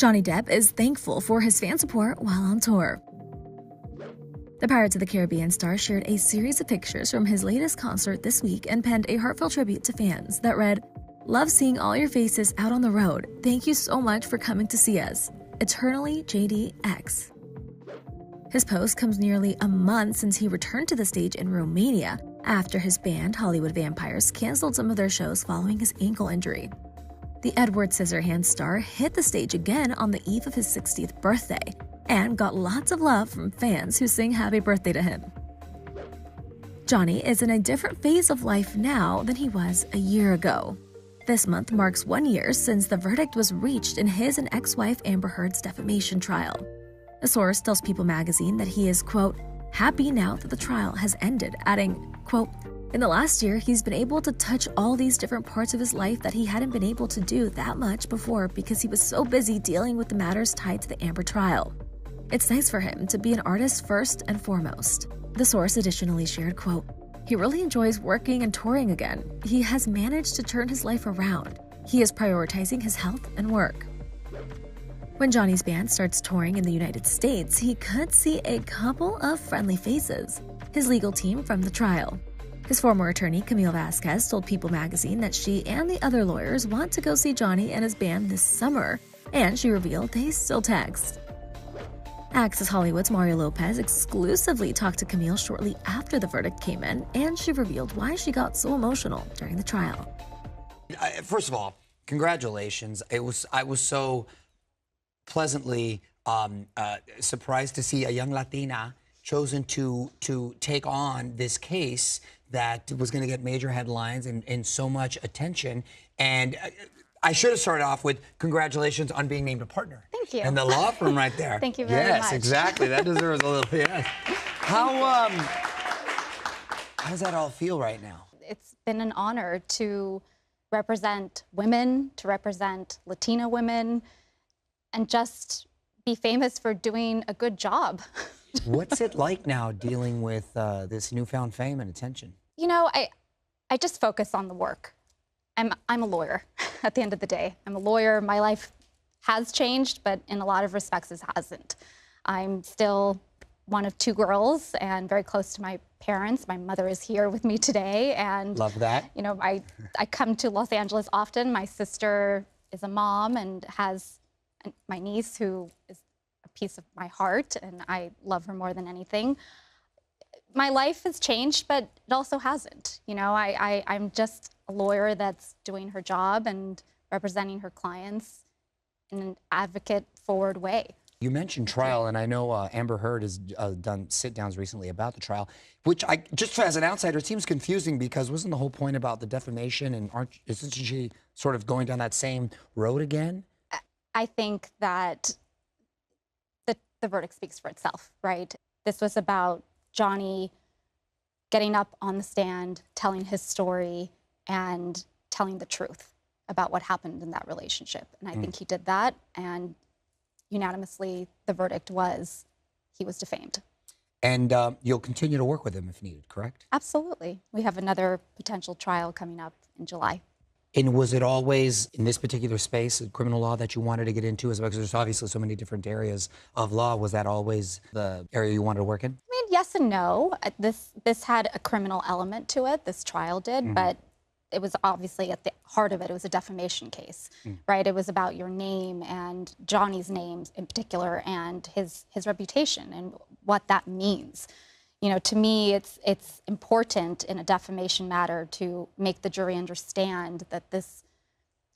Johnny Depp is thankful for his fan support while on tour. The Pirates of the Caribbean star shared a series of pictures from his latest concert this week and penned a heartfelt tribute to fans that read, "Love seeing all your faces out on the road. Thank you so much for coming to see us. Eternally, JDX." His post comes nearly a month since he returned to the stage in Romania after his band, Hollywood Vampires, canceled some of their shows following his ankle injury. The Edward Scissorhands star hit the stage again on the eve of his 60th birthday and got lots of love from fans who sing happy birthday to him. Johnny is in a different phase of life now than he was a year ago. This month marks 1 year since the verdict was reached in his and ex-wife Amber Heard's defamation trial. A source tells People magazine that he is, quote, happy now that the trial has ended, adding, quote, in the last year, he's been able to touch all these different parts of his life that he hadn't been able to do that much before because he was so busy dealing with the matters tied to the Amber trial. It's nice for him to be an artist first and foremost. The source additionally shared, quote, he really enjoys working and touring again. He has managed to turn his life around. He is prioritizing his health and work. When Johnny's band starts touring in the United States, he could see a couple of friendly faces. His legal team from the trial. His former attorney, Camille Vasquez, told People magazine that she and the other lawyers want to go see Johnny and his band this summer, and she revealed they still text. Access Hollywood's Mario Lopez exclusively talked to Camille shortly after the verdict came in, and she revealed why she got so emotional during the trial. First of all, congratulations. I was so pleasantly surprised to see a young Latina chosen to take on this case that was going to get major headlines and so much attention. And I should have started off with congratulations on being named a partner. Thank you. And the law firm right there. Thank you very much. Yes, exactly. That deserves a little, yes. How does that all feel right now? It's been an honor to represent women, to represent Latina women, and just be famous for doing a good job. What's it like now dealing with this newfound fame and attention? You know, I just focus on the work. I'm a lawyer at the end of the day. I'm a lawyer. My life has changed, but in a lot of respects it hasn't. I'm still one of 2 girls and very close to my parents. My mother is here with me today, and love that. You know, I come to Los Angeles often. My sister is a mom and has my niece who is a piece of my heart, and I love her more than anything. My life has changed, but it also hasn't. You know, I'm just a lawyer that's doing her job and representing her clients in an advocate-forward way. You mentioned trial, and I know Amber Heard has done sit-downs recently about the trial, which just as an outsider, it seems confusing because wasn't the whole point about the defamation, and isn't she sort of going down that same road again? I think that the verdict speaks for itself, right? This was about Johnny getting up on the stand, telling his story, and telling the truth about what happened in that relationship. And I think he did that, and unanimously, the verdict was he was defamed. And you'll continue to work with him if needed, correct? Absolutely. We have another potential trial coming up in July. And was it always in this particular space, criminal law, that you wanted to get into? Because there's obviously so many different areas of law. Was that always the area you wanted to work in? I mean, yes and no. This had a criminal element to it. This trial did, but it was obviously at the heart of it. It was a defamation case, right? It was about your name and Johnny's name in particular, and his reputation and what that means. You know, to me, it's important in a defamation matter to make the jury understand that this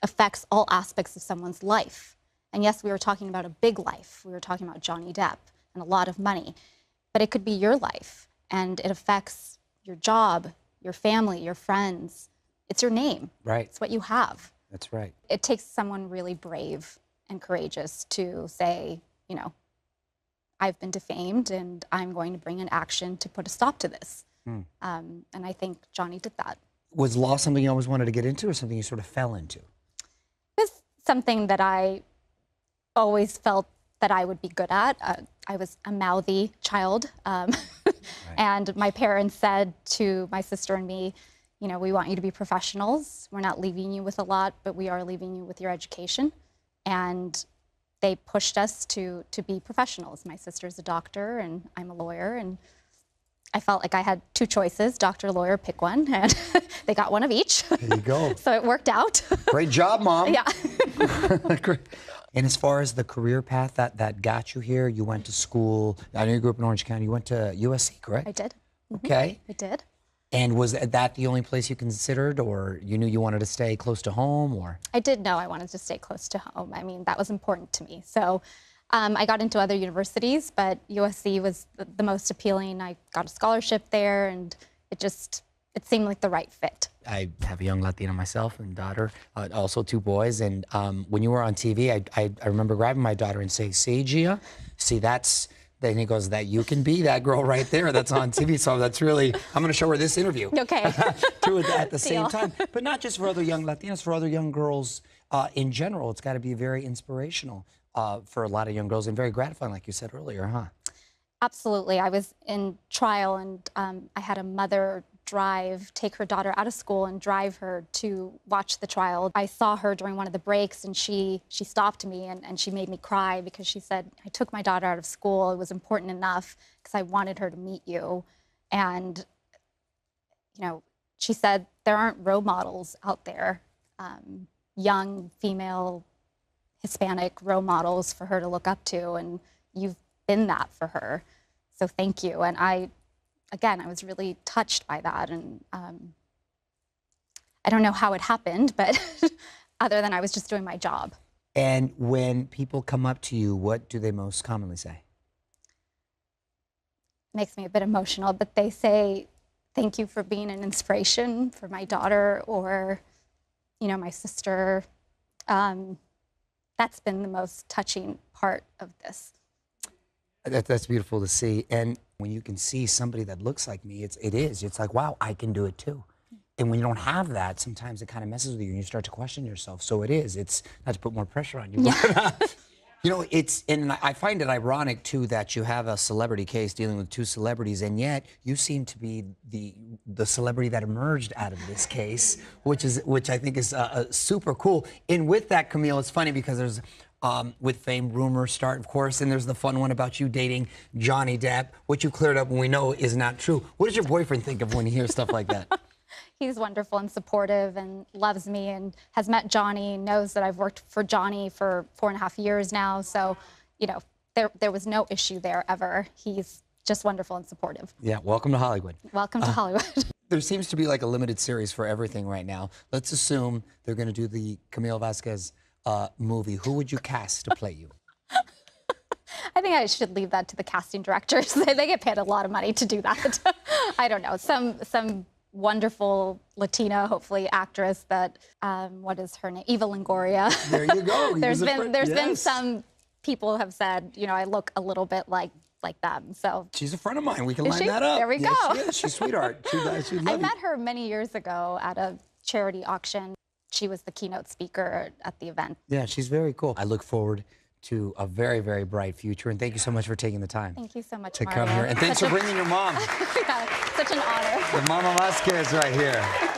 affects all aspects of someone's life. And yes, we were talking about a big life. We were talking about Johnny Depp and a lot of money. But it could be your life, and it affects your job, your family, your friends. It's your name. Right. It's what you have. That's right. It takes someone really brave and courageous to say, you know, I've been defamed, and I'm going to bring an action to put a stop to this. And I think Johnny did that. Was law something you always wanted to get into, or something you sort of fell into? It's something that I always felt that I would be good at. I was a mouthy child, and my parents said to my sister and me, you know, we want you to be professionals. We're not leaving you with a lot, but we are leaving you with your education. And they pushed us to be professionals. My sister's a doctor and I'm a lawyer, and I felt like I had two choices, doctor, lawyer, pick one, and they got one of each. There you go. So it worked out. Great job, Mom. Yeah. And as far as the career path that got you here, you went to school. I know you grew up in Orange County. You went to USC, correct? I did. Okay. I did. And was that the only place you considered, or you knew you wanted to stay close to home, or? I did know I wanted to stay close to home. I mean, that was important to me. So I got into other universities, but USC was the most appealing. I got a scholarship there, and it seemed like the right fit. I have a young Latina myself and daughter, also two boys. And when you were on TV, I remember grabbing my daughter and saying, "See, Gia, see, then he goes, that you can be that girl right there that's on TV." So that's really, I'm going to show her this interview. Okay. Do it at the same time. But not just for other young Latinas, for other young girls in general. It's got to be very inspirational for a lot of young girls and very gratifying, like you said earlier, huh? Absolutely. I was in trial, and I had a mother take her daughter out of school and drive her to watch the trial. I saw her during one of the breaks, and she stopped me and she made me cry because she said, "I took my daughter out of school. It was important enough because I wanted her to meet you." And, you know, she said, there aren't role models out there, young, female, Hispanic role models for her to look up to, and you've been that for her. So thank you. And again, I was really touched by that, and I don't know how it happened, but other than I was just doing my job. And when people come up to you, what do they most commonly say? It makes me a bit emotional, but they say, "Thank you for being an inspiration for my daughter," or, you know, my sister. That's been the most touching part of this. That's beautiful to see. And when you can see somebody that looks like me, it's like, wow, I can do it too. And when you don't have that, sometimes it kind of messes with you and you start to question yourself. So it's not to put more pressure on you. Yeah. But, you know, and I find it ironic too that you have a celebrity case dealing with two celebrities, and yet you seem to be the celebrity that emerged out of this case, which I think is super cool. And with that, Camille, it's funny because there's with fame, rumors start, of course, and there's the fun one about you dating Johnny Depp, which you cleared up and we know is not true. What does your boyfriend think of when he hears stuff like that? He's wonderful and supportive and loves me and has met Johnny, knows that I've worked for Johnny for 4.5 years now. So, you know, there was no issue there ever. He's just wonderful and supportive. Yeah, welcome to Hollywood. Welcome to Hollywood. There seems to be like a limited series for everything right now. Let's assume they're going to do the Camille Vasquez movie. Who would you cast to play you? I think I should leave that to the casting directors. They get paid a lot of money to do that. I don't know. Some wonderful Latina, hopefully, actress that, what is her name? Eva Longoria. There you go. There's been some people have said, you know, I look a little bit like them. So she's a friend of mine. We can line that up. There we go. She is. She's a sweetheart. I met her many years ago at a charity auction. She was the keynote speaker at the event. Yeah, she's very cool. I look forward to a very, very bright future, and thank you so much for taking the time. Thank you so much, to Mario. come here, and thanks for bringing your mom. Yeah, such an honor. The Mama Vasquez right here.